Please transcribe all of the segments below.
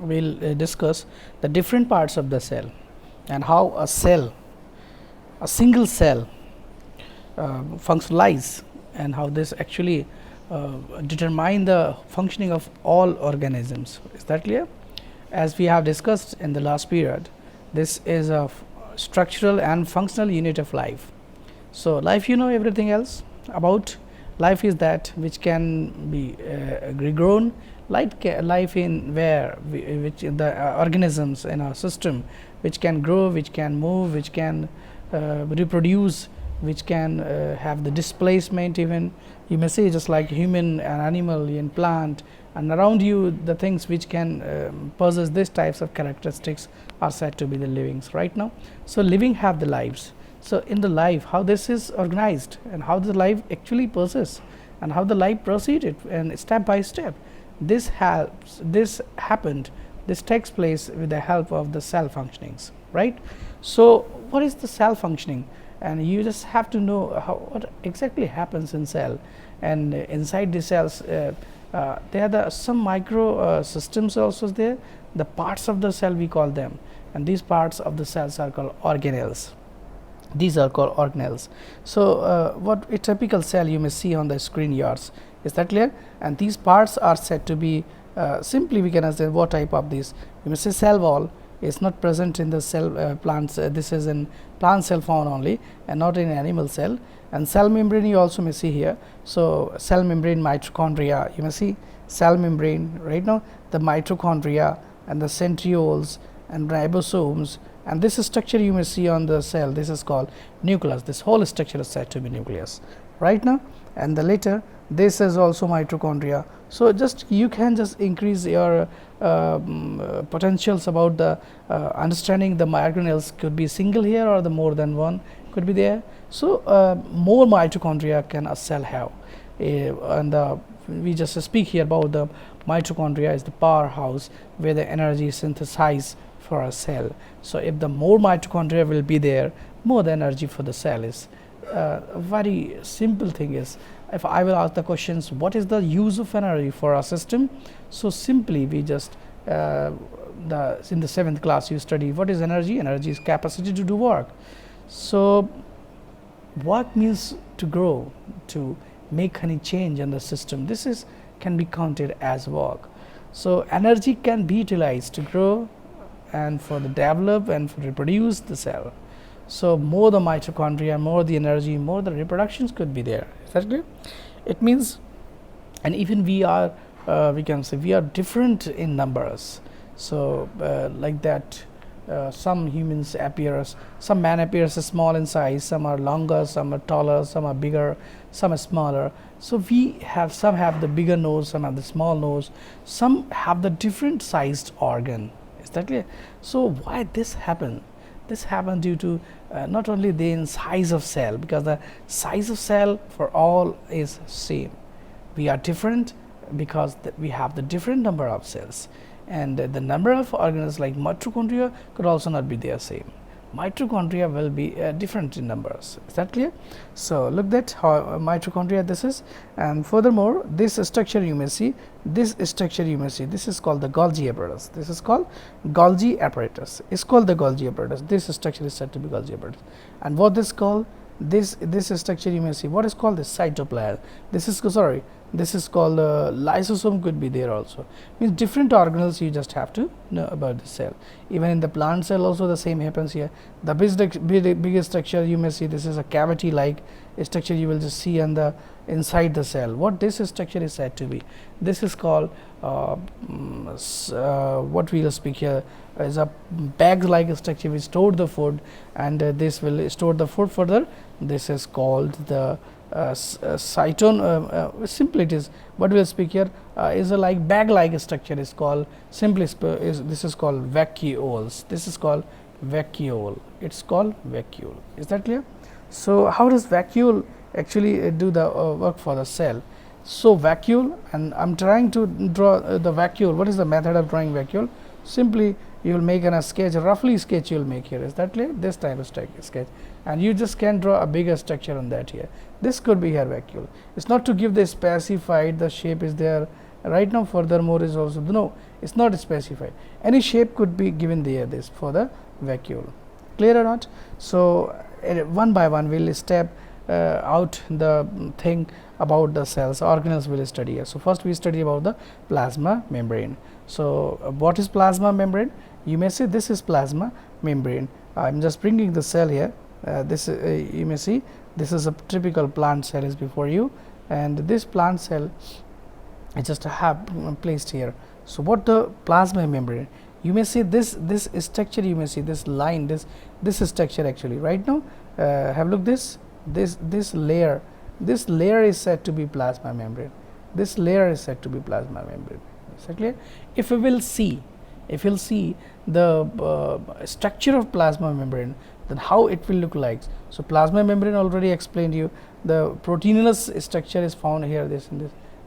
we will discuss the different parts of the cell and how a cell, a single cell functionalize, and how this actually determine the functioning of all organisms. Is that clear? As we have discussed in the last period, this is a structural and functional unit of life. So, life, you know everything else about life is that which can be regrown, life in where which the organisms in our system which can grow, which can move, which can reproduce, which can have the displacement. Even you may say just like human and animal and plant, and around you the things which can possess these types of characteristics are said to be the livings right now. So, living have the lives. So, in the life how this is organized and how the life actually persists and how the life proceeded and step by step, this happened, this takes place with the help of the cell functionings, right. So, what is the cell functioning? And you just have to know what exactly happens in cell, and inside the cells there are some micro systems also there, the parts of the cell we call them, and these parts of the cells are called organelles. These are called organelles. So, what a typical cell you may see on the screen yours, is that clear? And these parts are said to be simply we can say what type of these. You may say cell wall is not present in the cell plants, this is in plant cell found only and not in animal cell. And cell membrane you also may see here. So, cell membrane, mitochondria, you may see cell membrane right now, the mitochondria and the centrioles and ribosomes, and this structure you may see on the cell, this is called nucleus. This whole structure is said to be nucleus right now, and the later this is also mitochondria. So, just you can just increase your potentials about the understanding the organelles could be single here or the more than one could be there. So, more mitochondria can a cell have, and we just speak here about the mitochondria is the powerhouse where the energy is synthesized for a cell. So, if the more mitochondria will be there, more the energy for the cell is. A very simple thing is, if I will ask the questions, what is the use of energy for our system? So, simply we just in the 7th class you study what is energy. Energy is capacity to do work. So, work means to grow, to make any change in the system. This is can be counted as work. So, energy can be utilized to grow and for the develop and for reproduce the cell. So, more the mitochondria, more the energy, more the reproductions could be there. Is that clear? It means, and even we are we can say we are different in numbers. So, like that some humans appears, some man appears small in size, some are longer, some are taller, some are bigger, some are smaller. So, we have some have the bigger nose, some have the small nose, some have the different sized organ. Is that clear? So, why this happen? This happen due to not only the size of cell, because the size of cell for all is same. We are different because we have the different number of cells, and the number of organelles like mitochondria could also not be the same. Mitochondria will be different in numbers. Is that clear? So, look at how mitochondria this is, and furthermore this structure you may see, this structure you may see, this is called the Golgi apparatus. This is called Golgi apparatus. It's called the Golgi apparatus. This structure is said to be Golgi apparatus. And what this called, this structure you may see, what is called the cytoplasm. This is sorry, this is called lysosome could be there also. Means different organelles you just have to know about the cell. Even in the plant cell also the same happens here. The biggest structure you may see, this is a cavity like structure you will just see on the inside the cell. What this structure is said to be, this is called what we will speak here is a bag like structure which stored the food, and this will store the food further. This is called the cytone. Simply it is what we will speak here is a like bag like structure is called simply this is called vacuoles. This is called vacuole. It's called vacuole. Is that clear? So, how does vacuole actually do the work for the cell? So, vacuole, and I am trying to draw the vacuole. What is the method of drawing vacuole? Simply you will make a sketch, a roughly sketch you will make here. Is that clear? This type of sketch, and you just can draw a bigger structure on that here. This could be here vacuole. It's not to give the specified the shape is there right now. Furthermore is also no, it's not specified. Any shape could be given there this for the vacuole. Clear or not? So one by one we'll step out the thing about the cells, organelles will study here. So first we study about the plasma membrane. So what is plasma membrane? You may say this is plasma membrane. I'm just bringing the cell here. This you may see this is a typical plant cell is before you, and this plant cell I just have placed here. So what the plasma membrane? You may see this structure. You may see this line. This structure actually right now. Have look this layer. This layer is said to be plasma membrane. This layer is said to be plasma membrane. Is that clear? If we will see, if you'll see the structure of plasma membrane, then how it will look like. So plasma membrane already explained you. The proteinous structure is found here.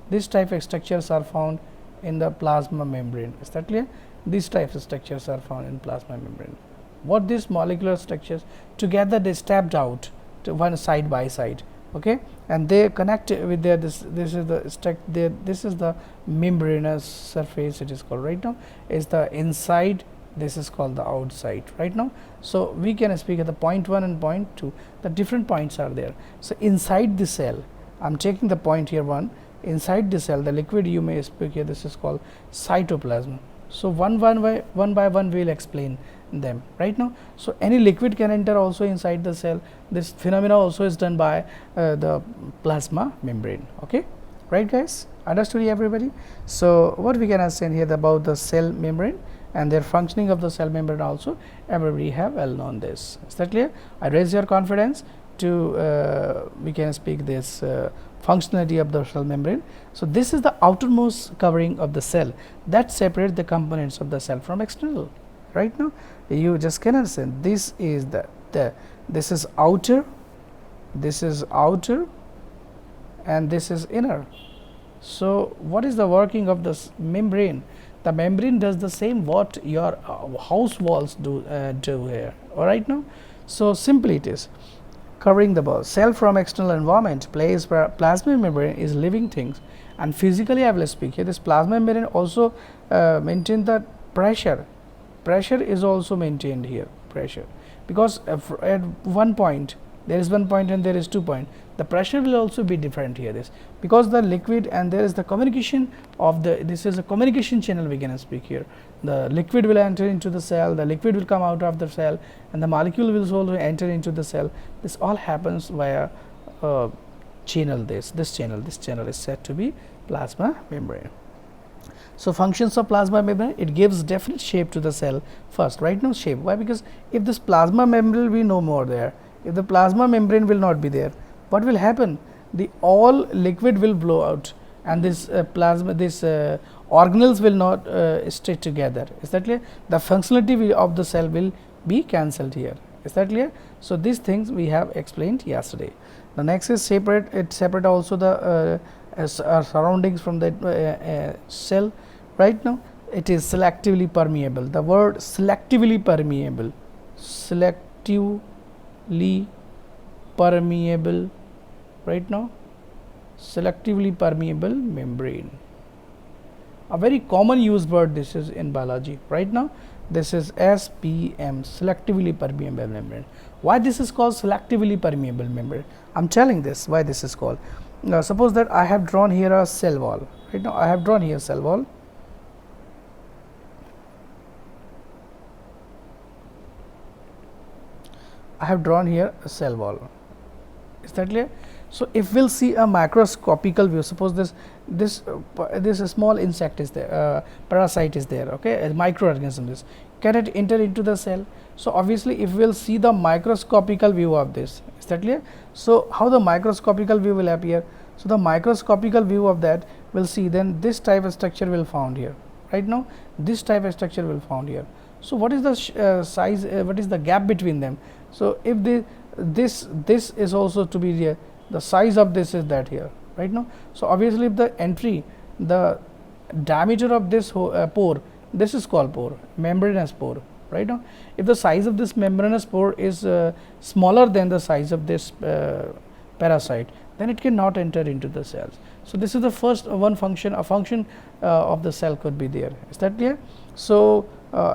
This type of structures are found in the plasma membrane. Is that clear? These types of structures are found in plasma membrane. What these molecular structures together they stepped out to one side by side, okay, and they connect with their this is the this is the membranous surface it is called right now, is the inside, this is called the outside right now. So we can speak at the point 1 and point 2, the different points are there. So inside the cell, I'm taking the point here 1, inside the cell the liquid you may speak here, this is called cytoplasm. So one by one we will explain them right now. So any liquid can enter also inside the cell. This phenomena also is done by the plasma membrane, okay, right guys, understood everybody? So what we can understand here about the cell membrane and their functioning of the cell membrane also everybody have well known this. Is that clear? I raise your confidence to we can speak this functionality of the cell membrane. So this is the outermost covering of the cell that separates the components of the cell from external. Right now you just can understand this is this is outer, and this is inner. So what is the working of this membrane? The membrane does the same what your house walls do here, all right now. So simply it is covering the ball. Cell from external environment. Plasma membrane is living things, and physically I will speak here. This plasma membrane also maintain the pressure. Pressure is also maintained here. Pressure, because at one point there is 1 point and there is 2 point. The pressure will also be different here. This because the liquid and there is the communication of the. This is a communication channel we can speak here. The liquid will enter into the cell, the liquid will come out of the cell, and the molecule will also enter into the cell. This all happens via channel. This channel is said to be plasma membrane. So functions of plasma membrane, it gives definite shape to the cell first. Right now shape. Why? Because if this plasma membrane will be no more there, if the plasma membrane will not be there, what will happen? The all liquid will blow out, and this organelles will not stay together. Is that clear? The functionality of the cell will be cancelled here. Is that clear? So these things we have explained yesterday. The next is separate. It separate also the surroundings from the cell. Right now it is selectively permeable. The word selectively permeable, selectively permeable, right now selectively permeable membrane, a very common used word this is in biology. Right now this is SPM, selectively permeable membrane. Why this is called selectively permeable membrane? I'm telling this why this is called. Now suppose that I have drawn here a cell wall. Right now I have drawn here cell wall. I have drawn here a cell wall. Is that clear? So if we'll see a microscopical view, suppose this small insect is there, parasite is there, okay, a microorganism is, can it enter into the cell? So obviously if we'll see the microscopical view of this, is that clear? So how the microscopical view will appear? So the microscopical view of that will see, then this type of structure will found here. Right now this type of structure will found here. So what is the size, what is the gap between them? So if this is also to be here, the size of this is that here, right now. So obviously if the entry, the diameter of this pore, this is called pore, membranous pore, right now. If the size of this membranous pore is smaller than the size of this parasite, then it cannot enter into the cells. So, this is the first one function, a function of the cell could be there. Is that clear? So,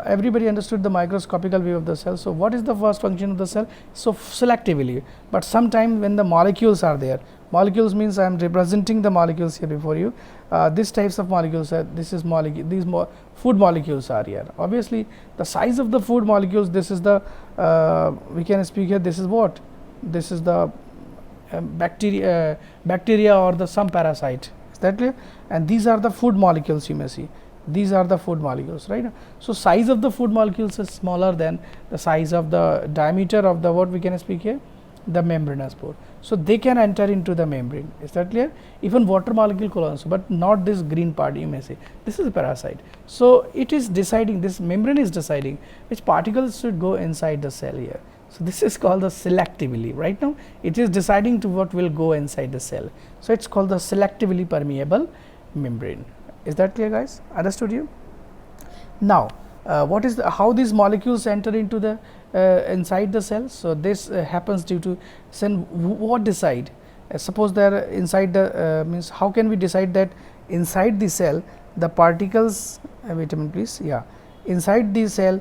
everybody understood the microscopical view of the cell. So, what is the first function of the cell? So, selectively, but sometime when the molecules are there, molecules means I am representing the molecules here before you. These types of molecules are, this is molecule, these food molecules are here. Obviously, the size of the food molecules, this is the we can speak here, this is what? This is the bacteria or the some parasite. Is that clear? And these are the food molecules you may see. These are the food molecules, right? So, size of the food molecules is smaller than the size of the diameter of the what we can speak here, the membranous pore. So, they can enter into the membrane. Is that clear? Even water molecule could also, but not this green part you may say. This is a parasite. So, it is deciding, this membrane is deciding which particles should go inside the cell here. So, this is called the selectively. Right now, it is deciding to what will go inside the cell. So, it is called the selectively permeable membrane. Is that clear, guys? Understood you? Now, what is the, how these molecules enter into the inside the cell? So, this happens due to what decide? Suppose they are inside the means how can we decide that inside the cell the particles wait a minute please, yeah, inside the cell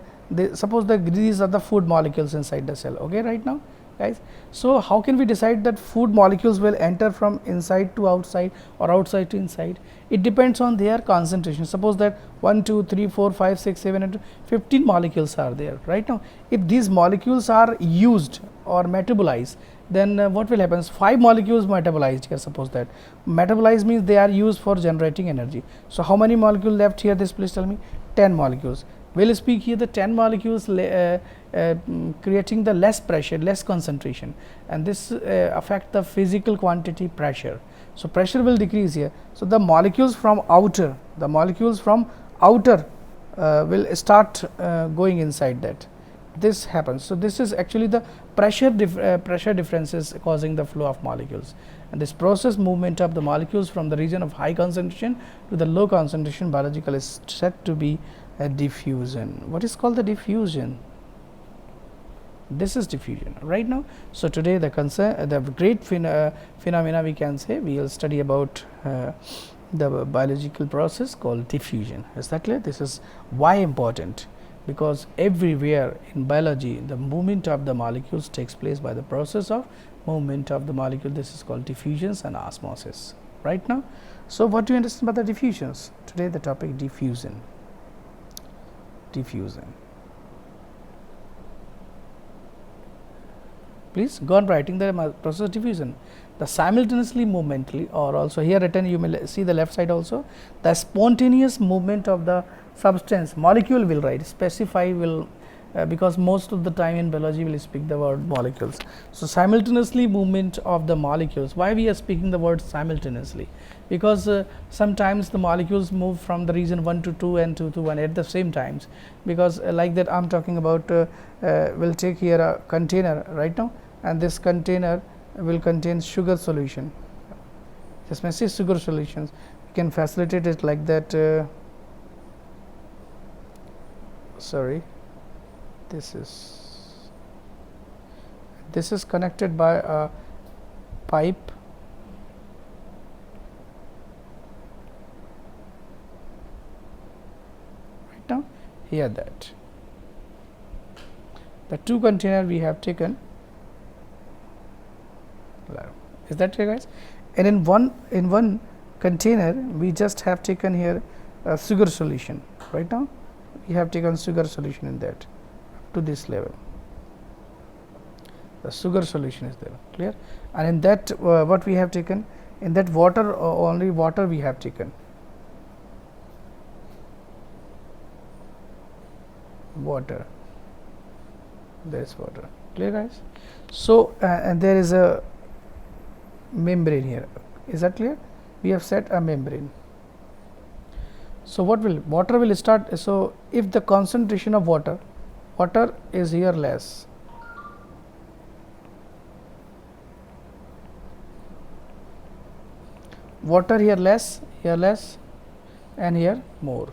suppose these are the food molecules inside the cell, okay, right now guys. So, how can we decide that food molecules will enter from inside to outside or outside to inside? It depends on their concentration. Suppose that 1, 2, 3, 4, 5, 6, 7 and 15 molecules are there right now. If these molecules are used or metabolized, then what will happen? 5 molecules metabolized here, suppose that metabolized means they are used for generating energy. So, how many molecules left here, this please tell me? 10 molecules. We will speak here the 10 molecules creating the less pressure, less concentration, and this affect the physical quantity pressure. So, pressure will decrease here. So, the molecules from outer will start going inside that. This happens. So, this is actually the pressure differences causing the flow of molecules, and this process movement of the molecules from the region of high concentration to the low concentration biological is said to be a diffusion. What is called the diffusion? This is diffusion right now. So, today the great phenomena we can say, we will study about the biological process called diffusion. Is that clear? This is why important, because everywhere in biology the movement of the molecules takes place by the process of movement of the molecule. This is called diffusions and osmosis right now. So, what do you understand about the diffusions? Today the topic diffusion. Please go on writing the process of diffusion. The simultaneously momently, or also here written you may see the left side also, the spontaneous movement of the substance, molecule will write, specify will because most of the time in biology we will speak the word molecules. So, simultaneously movement of the molecules. Why we are speaking the word simultaneously? Because sometimes the molecules move from the region 1 to 2 and 2 to 1 at the same times, because like that I am talking about we will take here a container right now, and this container will contain sugar solution. This may say sugar solutions, you can facilitate it like that. Sorry, this is connected by a pipe right now here, that the 2 container we have taken. Is that clear, guys? And in one container we just have taken here a sugar solution. Right now we have taken sugar solution in that up to this level. The sugar solution is there, clear? And in that what we have taken, in that water, only water we have taken. Water, there is water, clear, guys? So, and there is a membrane here. Is that clear? We have set a membrane. So, what will water will start? So, if the concentration of water is here less, water here less, and here more,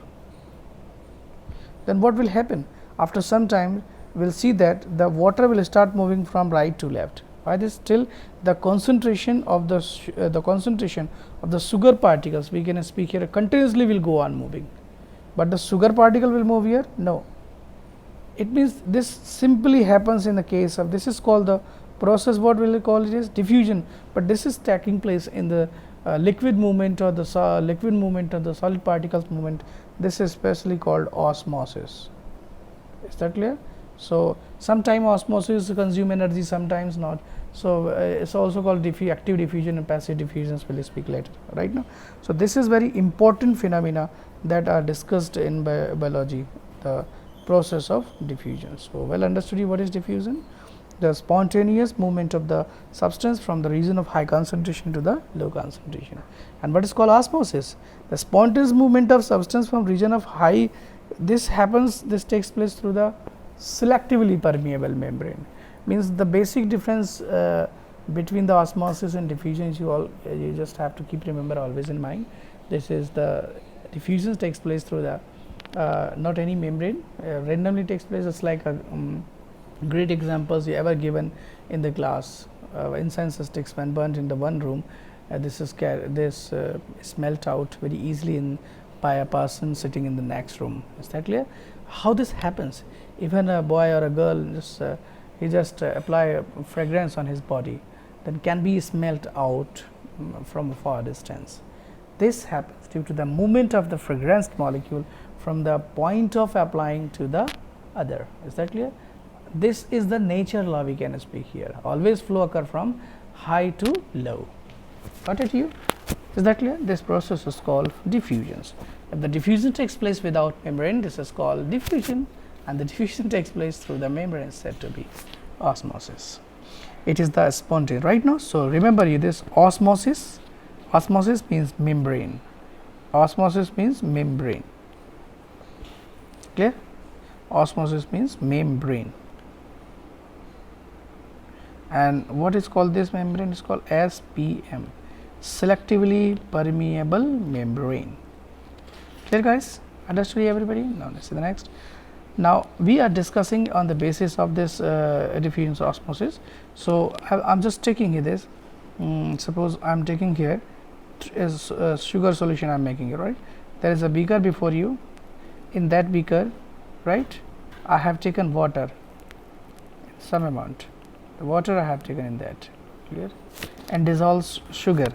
then what will happen? After some time we will see that the water will start moving from right to left. Why this? Still the concentration of the sugar particles, we can speak here, continuously will go on moving, but the sugar particle will move here? No. It means this simply happens in the case of, this is called the process, what will we call it is diffusion, but this is taking place in the liquid movement or the liquid movement or the solid particles movement. This is specially called osmosis. Is that clear? So, sometime osmosis consume energy, sometimes not. So, it's also called active diffusion and passive diffusions, we will speak later, right now. So, this is very important phenomena that are discussed in biology, the process of diffusion. So, well understood what is diffusion? The spontaneous movement of the substance from the region of high concentration to the low concentration. And what is called osmosis? The spontaneous movement of substance from region of high, this takes place through the selectively permeable membrane. Means the basic difference between the osmosis and diffusion is you just have to keep remember always in mind. This is the diffusion takes place through the not any membrane, randomly takes place. It's like a great examples you ever given in the class. Incense sticks when burnt in the one room, this is melt out very easily by a person sitting in the next room. Is that clear? How this happens? Even a boy or a girl he just apply a fragrance on his body, then can be smelt out from a far distance. This happens due to the movement of the fragrance molecule from the point of applying to the other. Is that clear? This is the nature law we can speak here. Always flow occur from high to low. Got it you? Is that clear? This process is called diffusions. If the diffusion takes place without membrane, this is called diffusion, and the diffusion takes place through the membrane, said to be osmosis. It is the spontaneous right now. So, remember you this osmosis. Osmosis means membrane. Osmosis means membrane. Clear? Osmosis means membrane. And what is called this membrane is called SPM, selectively permeable membrane. Clear guys? Understood everybody? Now let's see the next. Now we are discussing on the basis of this diffusion osmosis. So I'm just taking here this. Suppose I'm taking here is sugar solution I'm making it, right? There is a beaker before you. In that beaker, right, I have taken water, some amount. The water I have taken in that, clear, and dissolves sugar.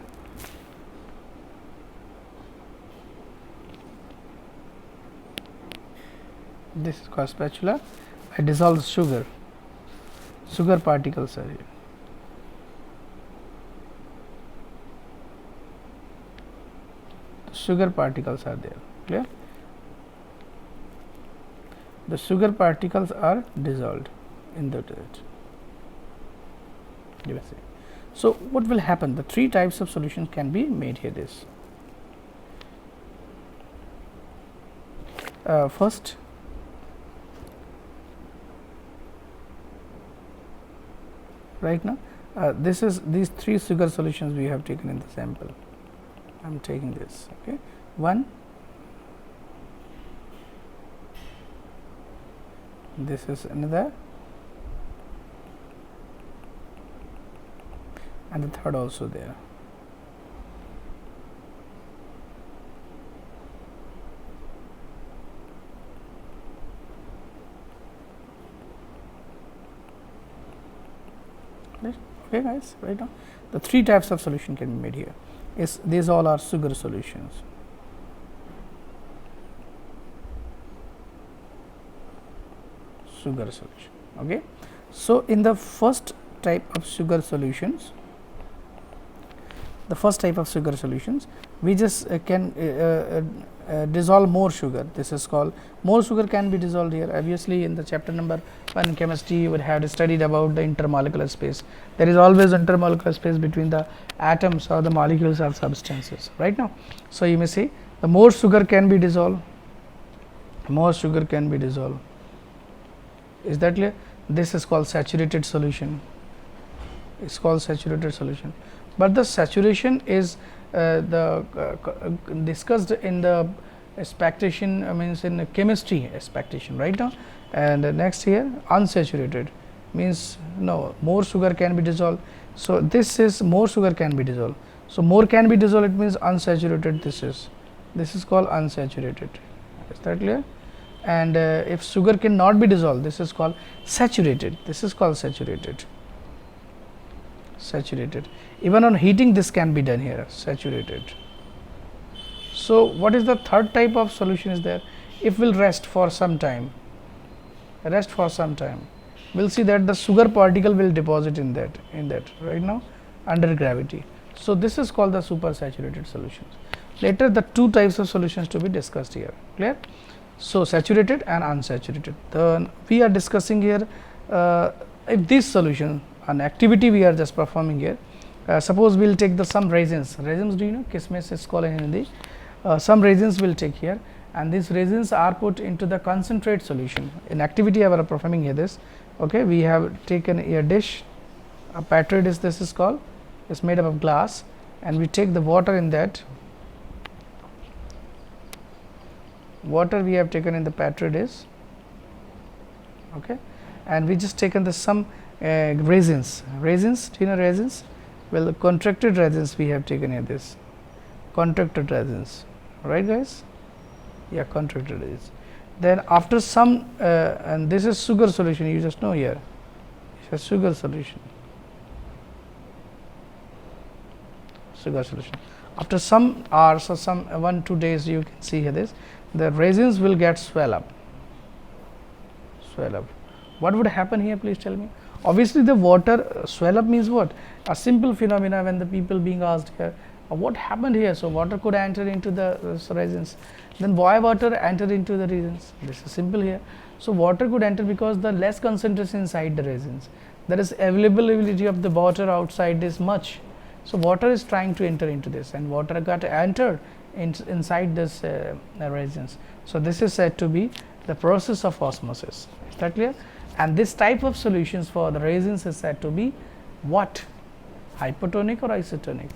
This is called spatula. I dissolve sugar. Sugar particles are here. Sugar particles are there. Clear? The sugar particles are dissolved in the dirt. So, what will happen? The three types of solutions can be made here. This first, right now, this is these three sugar solutions we have taken in the sample. I am taking this. Okay, one. This is another, and the third also there. Okay guys, right now the three types of solution can be made here. Is these all are sugar solutions. Sugar solution. Okay, so in the first type of sugar solutions, we just can dissolve more sugar. This is called more sugar can be dissolved here. Obviously, in the chapter number 1 in chemistry, you would have studied about the intermolecular space. There is always intermolecular space between the atoms or the molecules of substances. Right now, so you may say the more sugar can be dissolved. More sugar can be dissolved. Is that clear? This is called saturated solution. It's called saturated solution. But the saturation is discussed in the expectation, means in chemistry expectation right now. And next here unsaturated. means no, more sugar can be dissolved. So, this is more sugar can be dissolved. So, more can be dissolved, it means unsaturated. This is called unsaturated. Is that clear? And if sugar cannot be dissolved, this is called saturated. This is called saturated. Saturated. Even on heating, this can be done here. Saturated. So, what is the third type of solution is there? If we will rest for some time, we will see that the sugar particle will deposit in that right now under gravity. So, this is called the supersaturated solutions. Later the two types of solutions to be discussed here, clear. So, saturated and unsaturated. Then we are discussing here if this solution, an activity we are just performing here. Suppose we will take the some resins. Resins, do you know? Kismes is called in Hindi. Some resins will take here, and these resins are put into the concentrate solution. In activity, I am performing here this. Okay, we have taken a dish, a petri dish. This is called. It's made up of glass, and we take the water in that. Water we have taken in the petri dish. Okay, and we just taken the some resins. Resins, do you know resins? Well, the contracted resins we have taken here. This contracted resins, right, guys? Yeah, contracted resins. Then after some and this is sugar solution. You just know here. It's a sugar solution. Sugar solution. After some hours or some 1-2 days, you can see here this. The resins will get swell up. What would happen here? Please tell me. Obviously, the water swell up means what? A simple phenomena when the people being asked here, what happened here? So, water could enter into the resins. Then why water enter into the resins? This is simple here. So, water could enter because the less concentration inside the resins. There is availability of the water outside is much. So, water is trying to enter into this, and water got entered inside this resins. So, this is said to be the process of osmosis. Is that clear? And this type of solutions for the resins is said to be what? Hypotonic or isotonic?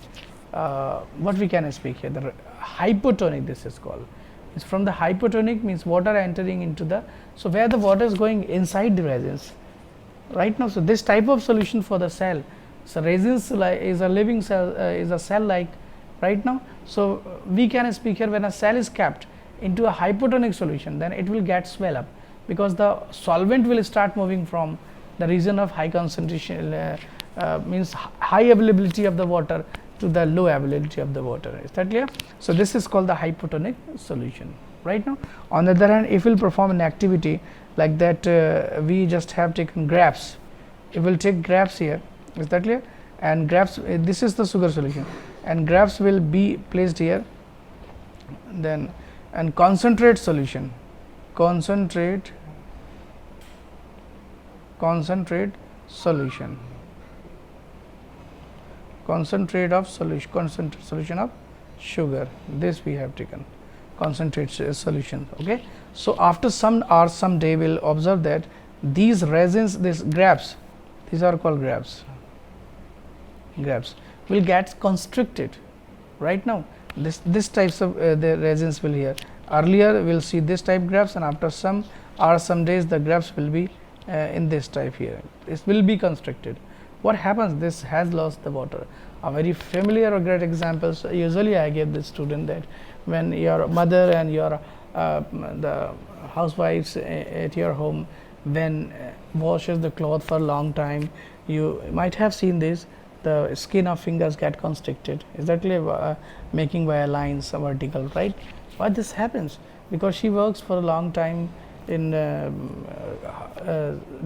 What we can speak here? The hypotonic, this is called. It's from the hypotonic means water entering into the, so where the water is going inside the resins right now. So, this type of solution for the cell. So, resins is a living cell, is a cell like right now. So, we can speak here when a cell is kept into a hypotonic solution, then it will get swell up, because the solvent will start moving from the region of high concentration means high availability of the water to the low availability of the water. Is that clear? So, this is called the hypotonic solution right now. On the other hand, if we will perform an activity like that, we just have taken grapes. It will take grapes here. Is that clear? And grapes, this is the sugar solution, and grapes will be placed here. Then and concentrate solution, concentrate solution, concentrate solution of sugar. This we have taken concentrate solution. Okay. So, after some hours, some day, we will observe that these resins, these grapes, these are called grapes will get constricted right now. This types of the resins will here. Earlier we will see this type grapes, and after some hours, some days, the grapes will be in this type here. This will be constricted. What happens? This has lost the water. A very familiar or great example. So, usually I give the student that when your mother and your the housewives at your home, when washes the cloth for a long time, you might have seen this. The skin of fingers get constricted. Is that clear? Making by lines vertical, right? Why this happens? Because she works for a long time in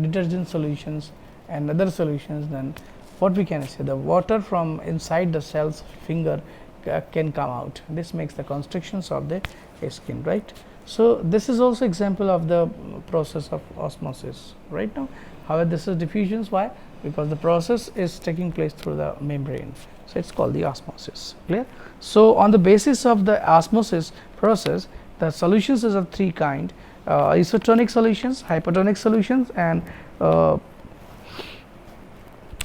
detergent solutions and other solutions. Then what we can say, the water from inside the cell's finger can come out. This makes the constrictions of the skin, right? So, this is also example of the process of osmosis right now. However, this is diffusions. Why? Because the process is taking place through the membrane. So, it is called the osmosis. Clear? So, on the basis of the osmosis process, the solutions is of three kind: isotonic solutions, hypotonic solutions, and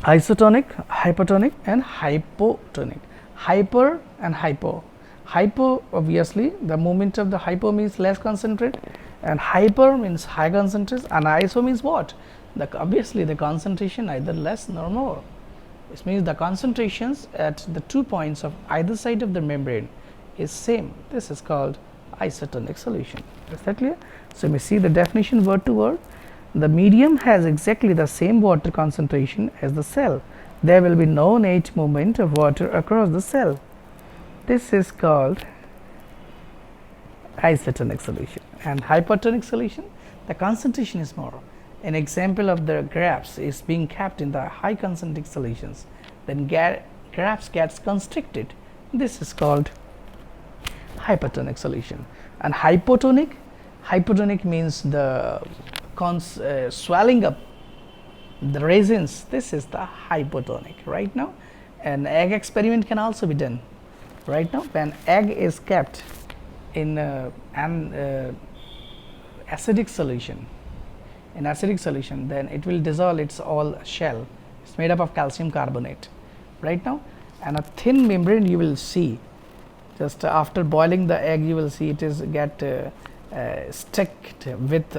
isotonic, hypotonic, and hypotonic. Hyper and hypo. Hypo, obviously the movement of the hypo means less concentrate, and hyper means high concentration, and iso means what? Obviously the concentration either less nor more. This means the concentrations at the 2 points of either side of the membrane is same. This is called isotonic solution. Is that clear? So, we see the definition word to word. The medium has exactly the same water concentration as the cell. There will be no net movement of water across the cell. This is called isotonic solution. And hypertonic solution, the concentration is more. An example of the grapes is being kept in the high concentric solutions, then grapes gets constricted. This is called hypertonic solution. And hypotonic means the swelling up the resins. This is the hypotonic. Right now an egg experiment can also be done. Right now when egg is kept in an acidic solution, then it will dissolve its all shell. It's made up of calcium carbonate right now, and a thin membrane you will see just after boiling the egg. You will see it is get stuck with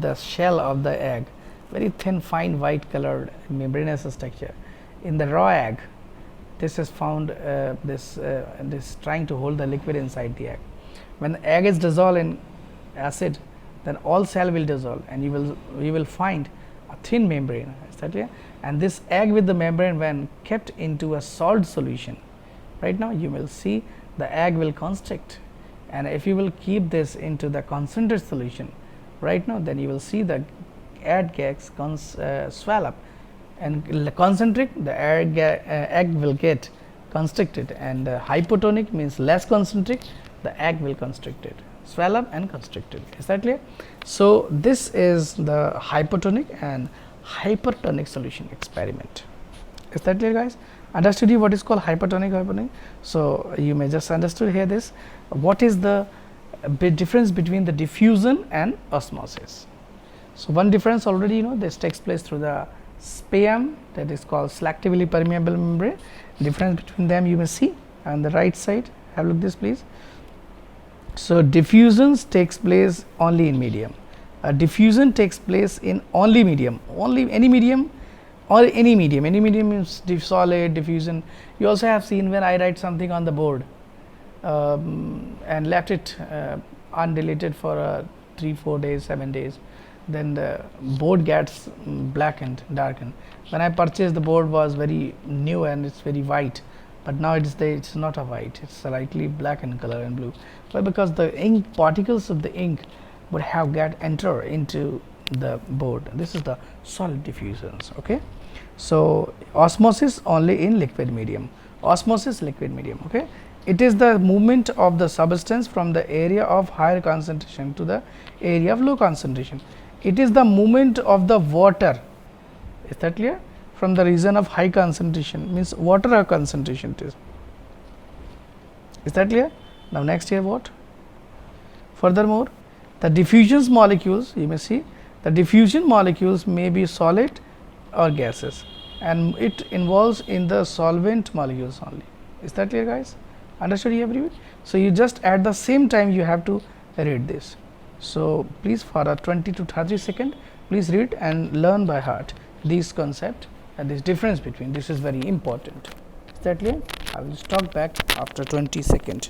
the shell of the egg, very thin fine white colored membranous structure. In the raw egg, this is found this trying to hold the liquid inside the egg. When the egg is dissolved in acid, then all cell will dissolve, and you will find a thin membrane. Is that clear? And this egg with the membrane, when kept into a salt solution, right now you will see the egg will constrict, and if you will keep this into the concentrated solution right now, then you will see the egg gets swell up and concentric. The egg will get constricted, and hypotonic means less concentric. The egg will constricted, swell up and constricted. Is that clear? So, this is the hypotonic and hypertonic solution experiment. Is that clear, guys? Understood you what is called hypertonic? So, you may just understood here this. What is the difference between the diffusion and osmosis? So, one difference already you know, this takes place through the SPM, that is called selectively permeable membrane. Difference between them you may see on the right side. Have a look this please. So, diffusions takes place only in medium. Diffusion takes place in only medium, only any medium or any medium. Any medium means solid diffusion. You also have seen when I write something on the board and left it undeleted for 3-4 days, 7 days, then the board gets blackened, darkened. When I purchased, the board was very new and it's very white, but now it's not a white, it's slightly black in color and blue. But because the ink particles of the ink would have enter into the board. This is the solid diffusions. Okay, so osmosis only in liquid medium. Osmosis liquid medium. Okay, it is the movement of the substance from the area of higher concentration to the area of low concentration. It is the movement of the water. Is that clear? From the region of high concentration, means water or concentration it is. Is that clear? Now next here what? Furthermore, the diffusion molecules, you may see the diffusion molecules may be solid or gases, and it involves in the solvent molecules only. Is that clear, guys? Understood everyone? So you just at the same time you have to read this. So please for a 20 to 30 second, please read and learn by heart these concept and this difference between. This is very important. Is that clear? I will stop back after 20 seconds.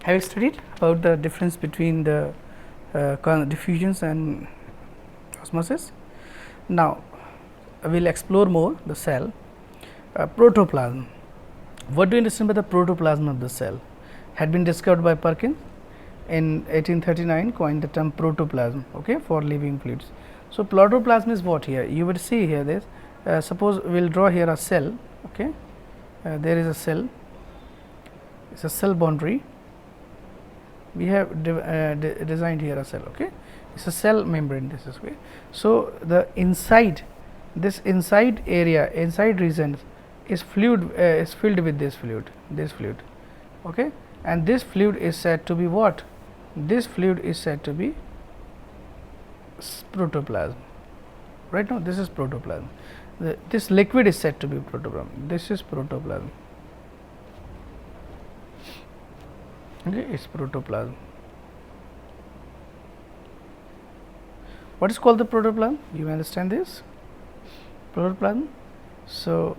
Have you studied about the difference between the diffusions and osmosis? Now, we will explore more the cell. Protoplasm. What do you understand by the protoplasm of the cell? Had been discovered by Perkins in 1839, coined the term protoplasm, okay, for living fluids. So, protoplasm is what here? You would see here this. Suppose we will draw here a cell, okay. There is a cell. It is a cell boundary. We have designed here a cell, okay. It is a cell membrane. This is way. So, the inside, this inside area, inside region is fluid, is filled with this fluid, okay, and this fluid is said to be what? This fluid is said to be protoplasm. Right now, this is protoplasm. This liquid is said to be protoplasm. This is protoplasm. Okay, it's protoplasm. What is called the protoplasm? You understand this? Protoplasm. So,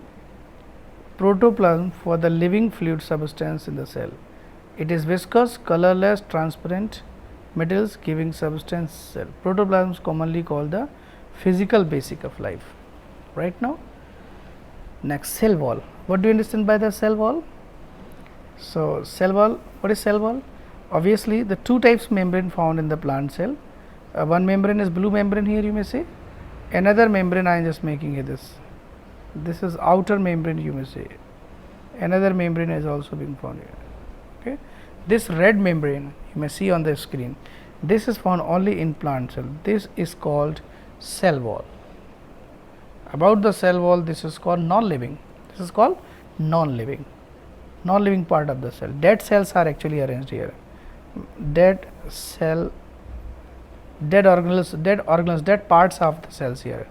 protoplasm for the living fluid substance in the cell. It is viscous, colorless, transparent materials giving substance cell. Protoplasm is commonly called the physical basic of life. Right now, next, cell wall. What do you understand by the cell wall? So, cell wall, what is cell wall? Obviously, the two types membrane found in the plant cell. One membrane is blue membrane here, you may say. Another membrane I am just making here this. This is outer membrane, you may say. Another membrane is also being found here. Okay. This red membrane you may see on the screen. This is found only in plant cell. This is called cell wall. About the cell wall, this is called non-living. This is called non-living. Non-living part of the cell. Dead cells are actually arranged here. Dead cell, dead organelles, dead parts of the cells here.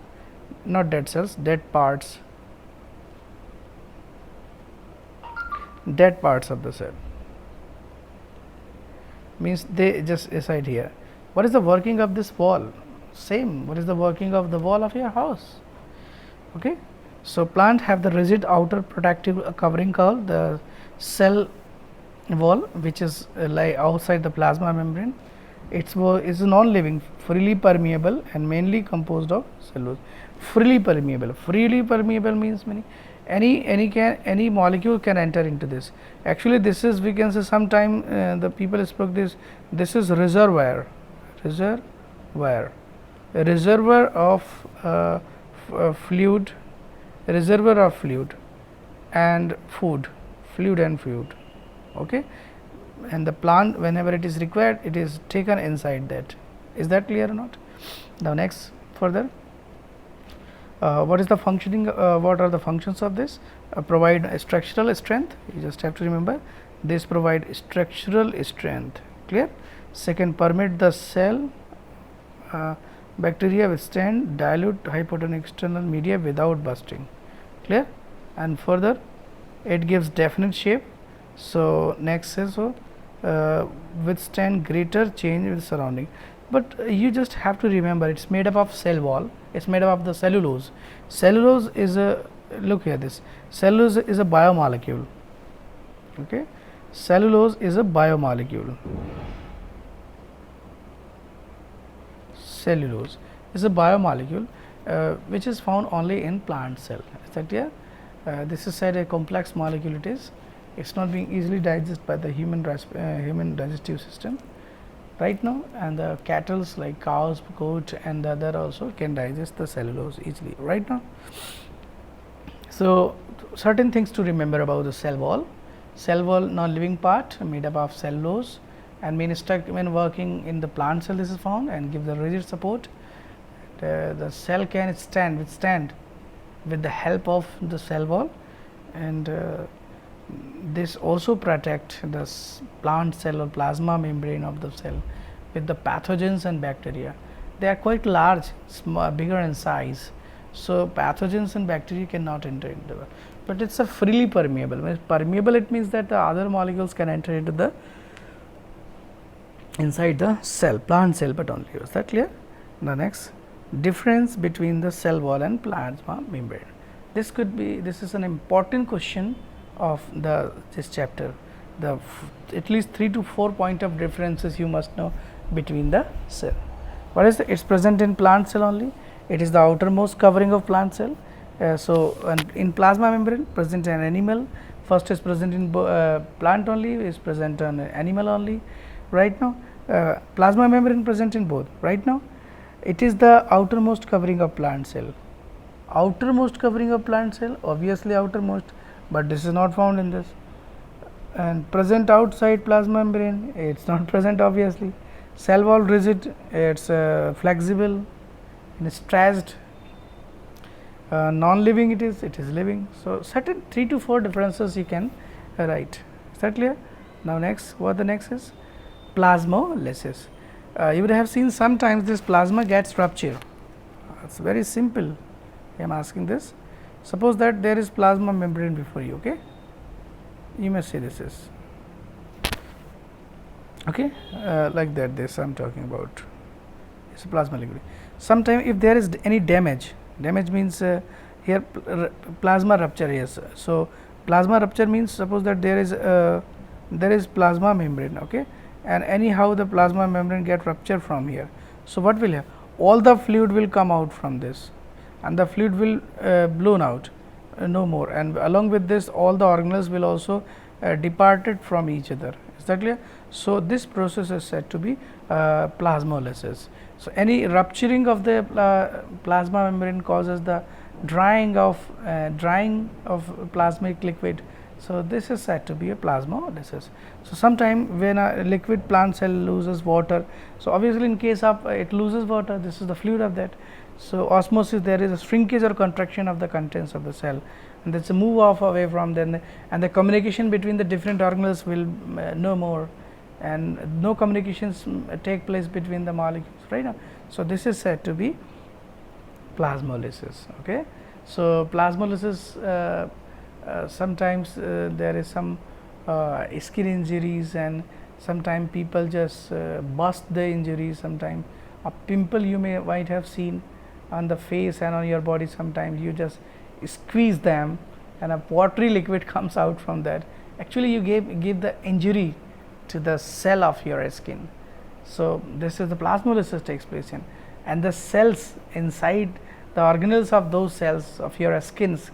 Not dead cells, dead parts. Dead parts of the cell means they just reside here. What is the working of this wall? Same. What is the working of the wall of your house? Okay. So, plant have the rigid outer protective covering called the cell wall, which is lie outside the plasma membrane. Its wall is non-living, freely permeable and mainly composed of cellulose. Freely permeable. Freely permeable means any molecule can enter into this. Actually, this is, we can say, sometime the people spoke this is reservoir, a reservoir of fluid, and food, okay, and the plant, whenever it is required, it is taken inside that. Is that clear or not? Now, next, further, what is the functioning, what are the functions of this? Provide structural strength. You just have to remember this, provide structural strength, clear. Second, permit the cell bacteria withstand dilute hypotonic external media without bursting, clear. And further, it gives definite shape. So, next is withstand greater change with surrounding. But you just have to remember, it is made up of cell wall, it is made up of the cellulose. Cellulose is a, look here, this cellulose is a biomolecule, okay. Cellulose is a biomolecule. Cellulose is a biomolecule which is found only in plant cell. Is that clear? This is said a complex molecule it is. It is not being easily digested by the human digestive system right now, and the cattle like cows, goat and the other also can digest the cellulose easily right now. So, certain things to remember about the cell wall. Cell wall, non-living part made up of cellulose, and when working in the plant cell this is found and give the rigid support. The cell can withstand with the help of the cell wall, and this also protect the plant cell or plasma membrane of the cell with the pathogens and bacteria. They are quite large, bigger in size. So, pathogens and bacteria cannot enter into it, but it is a freely permeable. When permeable, it means that the other molecules can enter into the inside the cell, plant cell, but only. Is that clear? The next, difference between the cell wall and plasma membrane. This is an important question of this chapter. at least 3 to 4 point of differences you must know between the cell. What is it is present in plant cell only, it is the outermost covering of plant cell. So, and in plasma membrane present in animal, first is present in plant only, is present on animal only. Right now plasma membrane present in both. Right now it is the outermost covering of plant cell, outermost covering of plant cell, obviously outermost, but this is not found in this. And present outside plasma membrane, it is not present obviously. Cell wall rigid, it is flexible and stretched. Non-living it is living. So, certain 3 to 4 differences you can write. Is that clear? Now, next, what the next is? Plasmolysis. You would have seen sometimes this plasma gets ruptured. It is very simple. I am asking this. Suppose that there is plasma membrane before you, okay? You may say this is, okay, like that, this I am talking about. It is a plasma liquid. Sometimes if there is any damage means here plasma rupture, yes. So, plasma rupture means suppose that there is plasma membrane, okay, and anyhow the plasma membrane get ruptured from here. So, what will happen? All the fluid will come out from this and the fluid will blown out, no more, and along with this all the organelles will also departed from each other. Is that clear? So, this process is said to be plasmolysis. So, any rupturing of the plasma membrane causes the drying of plasmic liquid. So, this is said to be a plasmolysis. So, sometime when a liquid plant cell loses water, so obviously in case of it loses water, this is the fluid of that. So, osmosis, there is a shrinkage or contraction of the contents of the cell, and there is a move off away from them, and the communication between the different organelles will no more, and no communications take place between the molecules, right now. So, this is said to be plasmolysis. Okay. So, plasmolysis sometimes there is some skin injuries, and sometimes people just bust the injury, sometimes a pimple you might have seen on the face and on your body, sometimes you just squeeze them and a watery liquid comes out from that. Actually you give the injury to the cell of your skin. So, this is the plasmolysis takes place in, and the cells inside the organelles of those cells of your skins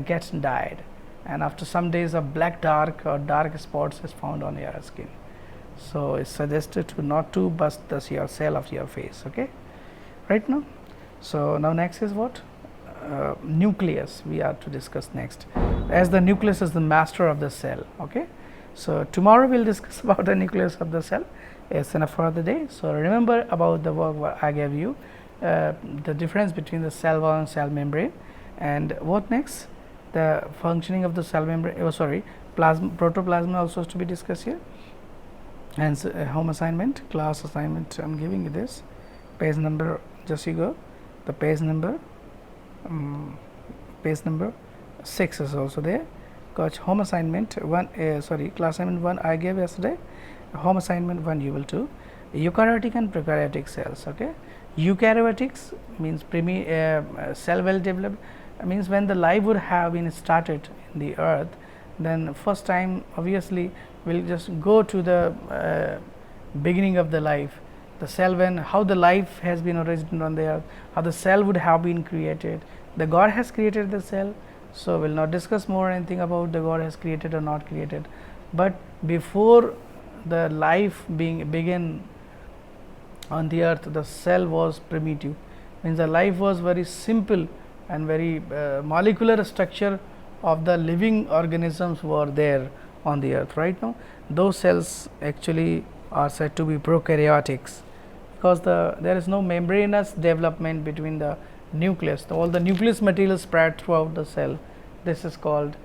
gets dyed, and after some days of black dark or dark spots is found on your skin. So, it is suggested to not to bust your cell of your face, okay, right now. So, now next is what? Nucleus we are to discuss next, as the nucleus is the master of the cell, okay. So, tomorrow we will discuss about the nucleus of the cell. It's enough for the day. So, remember about the work I gave you, the difference between the cell wall and cell membrane, and what next? The functioning of the cell membrane, protoplasm also is to be discussed here. And home assignment, class assignment I am giving you this, page number, just you go, the page number 6 is also there. Got home assignment 1, class assignment 1 I gave yesterday, home assignment 1 you will do eukaryotic and prokaryotic cells, okay. Eukaryotics means cell well developed, means when the life would have been started in the earth, then first time obviously we will just go to the beginning of the life, the cell, when how the life has been originated on the earth, how the cell would have been created. The God has created the cell. So, we will not discuss more anything about the God has created or not created, but before the life begin on the earth, the cell was primitive, means the life was very simple and very molecular structure of the living organisms were there on the earth. Right now those cells actually are said to be prokaryotics, because there is no membranous development between the nucleus, all the nucleus material spread throughout the cell. This is called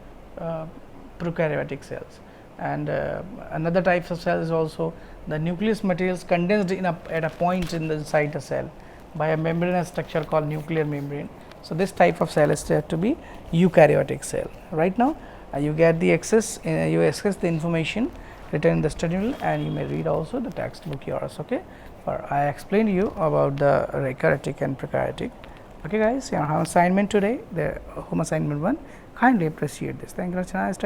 prokaryotic cells. And another types of cells is also the nucleus materials condensed at a point inside the cell by a membranous structure called nuclear membrane. So, this type of cell is said to be eukaryotic cell. Right now you get the access, you access the information written in the study manual, and you may read also the textbook yours, okay. For I explained you about the eukaryotic and prokaryotic. Okay guys, you have assignment today, the home assignment 1. Kindly appreciate this. Thank you very much.